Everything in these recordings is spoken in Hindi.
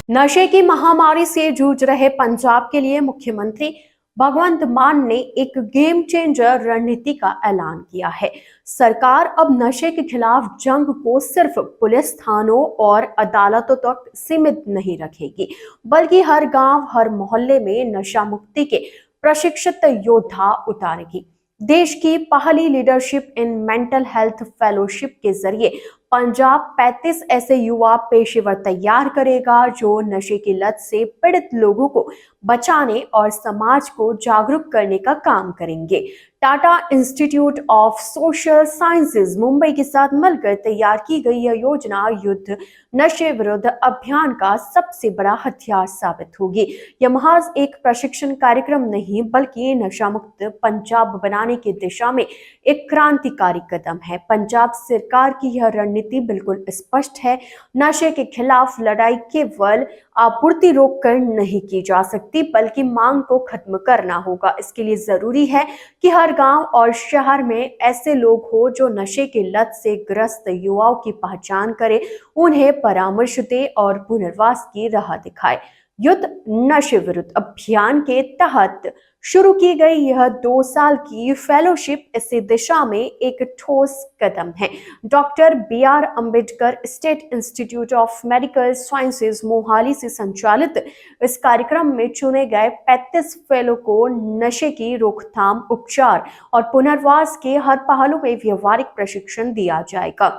नशे की महामारी से जूझ रहे पंजाब के लिए मुख्यमंत्री भगवंत मान ने एक गेम चेंजर रणनीति का ऐलान किया है। सरकार अब नशे के खिलाफ जंग को सिर्फ पुलिस थानों और अदालतों तक सीमित नहीं रखेगी, बल्कि हर गांव, हर मोहल्ले में नशा मुक्ति के प्रशिक्षित योद्धा उतारेगी। देश की पहली leadership in mental health fellowship के जरिए पंजाब 35 ऐसे युवा पेशेवर तैयार करेगा जो नशे की लत से पीड़ित लोगों को बचाने और समाज को जागरूक करने का काम करेंगे। Tata institute of social sciences Mumbai के साथ मिलकर तैयार की गई यह योजना युद्ध नशे विरुद्ध अभियान का सबसे बड़ा हथियार साबित होगी। यह महज एक प्रशिक्षण कार्यक्रम नहीं, बल्कि नशा मुक्त पंजाब बनाने की दिशा में एक क्रांतिकारी कदम है। पंजाब सरकार की यह रणनीति बिल्कुल स्पष्ट है। नशे के खिलाफ लड़ाई केवल आपूर्ति रोककर नहीं की जा सकती, बल्कि मांग को खत्म करना होगा। इसके लिए जरूरी है कि हर गांव और शहर में ऐसे लोग हो जो नशे की लत से ग्रस्त युवाओं की पहचान करे, उन्हें परामर्श दे और पुनर्वास की राह दिखाए। युद्ध नशे विरुद्ध अभियान के तहत शुरू की गई यह 2 साल की फेलोशिप इसी दिशा में एक ठोस कदम है। Doctor B R. Ambedkar state institute of medical sciences Mohali से संचालित इस कार्यक्रम में चुने गए 35 फेलो को नशे की रोकथाम, उपचार और पुनर्वास के हर पहलू में व्यवहारिक प्रशिक्षण दिया जाएगा।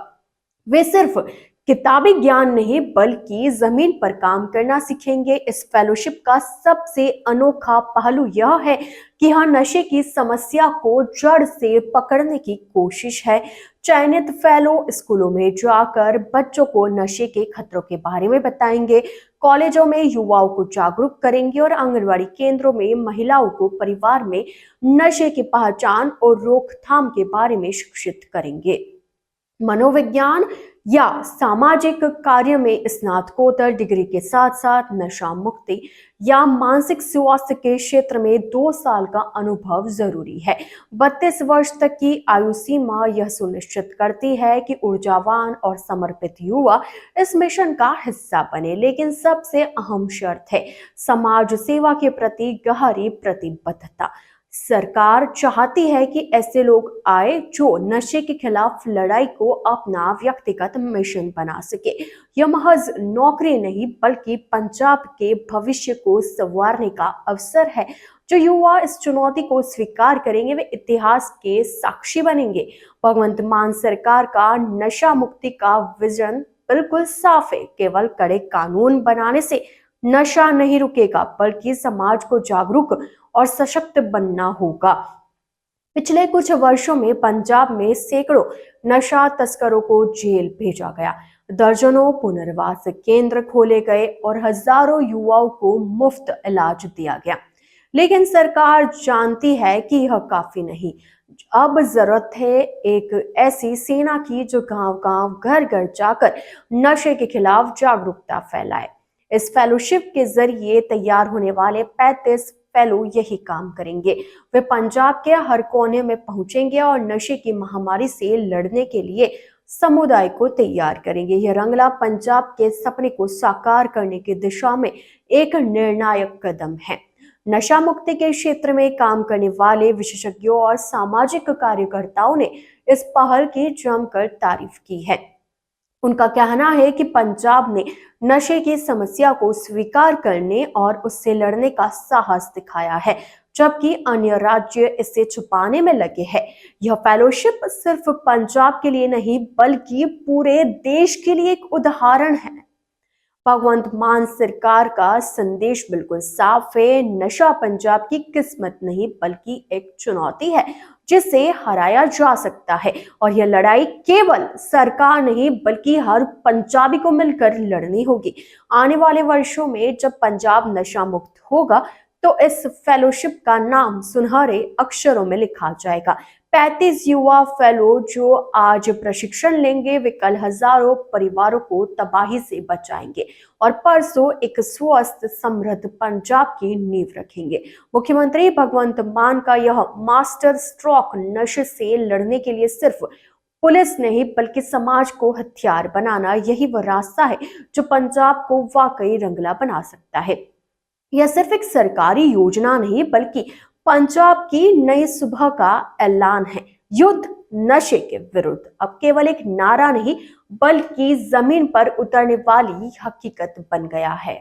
वे सिर्फ किताबी ज्ञान नहीं, बल्कि जमीन पर काम करना सीखेंगे। इस फेलोशिप का सबसे अनोखा पहलू यह है कि यह नशे की समस्या को जड़ से पकड़ने की कोशिश है। चयनित फेलो स्कूलों में जाकर बच्चों को नशे के खतरों के बारे में बताएंगे, कॉलेजों में युवाओं को जागरूक करेंगे और आंगनवाड़ी केंद्रों में महिलाओं को परिवार में नशे की पहचान और रोकथाम के बारे में शिक्षित करेंगे। मनोविज्ञान या सामाजिक कार्य में स्नातकोत्तर डिग्री के साथ साथ नशा मुक्ति या मानसिक स्वास्थ्य के क्षेत्र में 2 साल का अनुभव जरूरी है। 32 वर्ष तक की आयु सीमा यह सुनिश्चित करती है कि ऊर्जावान और समर्पित युवा इस मिशन का हिस्सा बने। लेकिन सबसे अहम शर्त है समाज सेवा के प्रति गहरी प्रतिबद्धता। सरकार चाहती है कि ऐसे लोग आए जो नशे के खिलाफ लड़ाई को अपना व्यक्तिगत मिशन बना सके। यह महज नौकरी नहीं, बल्कि पंजाब के भविष्य को संवारने का अवसर है। जो युवा इस चुनौती को स्वीकार करेंगे वे इतिहास के साक्षी बनेंगे। भगवंत मान सरकार का नशा मुक्ति का विजन बिल्कुल साफ है। केवल कड़े कानून बनाने से नशा नहीं रुकेगा, बल्कि समाज को जागरूक और सशक्त बनना होगा। पिछले कुछ वर्षों में पंजाब में सैकड़ों नशा तस्करों को जेल भेजा गया, दर्जनों पुनर्वास केंद्र खोले गए और हजारों युवाओं को मुफ्त इलाज दिया गया। लेकिन सरकार जानती है कि यह काफी नहीं। अब जरूरत है एक ऐसी सेना की जो गांव-गांव, घर-घर जाकर नशे के खिलाफ जागरूकता फैलाए। इस फेलोशिप के जरिए तैयार होने वाले 35 फेलो यही काम करेंगे। वे पंजाब के हर कोने में पहुंचेंगे और नशे की महामारी से लड़ने के लिए समुदाय को तैयार करेंगे। यह रंगला पंजाब के सपने को साकार करने की दिशा में एक निर्णायक कदम है। नशा मुक्ति के क्षेत्र में काम करने वाले विशेषज्ञों और सामाजिक कार्यकर्ताओं ने इस पहल की जमकर तारीफ की है। उनका कहना है कि पंजाब ने नशे की समस्या को स्वीकार करने और उससे लड़ने का साहस दिखाया है, जबकि अन्य राज्य इसे छुपाने में लगे हैं। यह फेलोशिप सिर्फ पंजाब के लिए नहीं, बल्कि पूरे देश के लिए एक उदाहरण है। भगवंत मान सरकार का संदेश बिल्कुल साफ है। नशा पंजाब की किस्मत नहीं, बल्कि एक चुनौती है जिसे हराया जा सकता है। और यह लड़ाई केवल सरकार नहीं, बल्कि हर पंजाबी को मिलकर लड़नी होगी। आने वाले वर्षों में जब पंजाब नशा मुक्त होगा, तो इस फेलोशिप का नाम सुनहरे अक्षरों में लिखा जाएगा। 35 युवा फेलो जो आज प्रशिक्षण लेंगे, वे कल हजारों परिवारों को तबाही से बचाएंगे और परसों एक स्वस्थ समृद्ध पंजाब की नींव रखेंगे। मुख्यमंत्री भगवंत मान का यह मास्टर स्ट्रोक नशे से लड़ने के लिए सिर्फ पुलिस नहीं बल्कि समाज को हथियार बनाना, यही वो रास्ता है जो पंजाब को वाकई रंगला बना सकता है। यह सिर्फ एक सरकारी योजना नहीं बल्कि पंजाब की नई सुबह का ऐलान है। युद्ध नशे के विरुद्ध अब केवल एक नारा नहीं बल्कि जमीन पर उतरने वाली हकीकत बन गया है।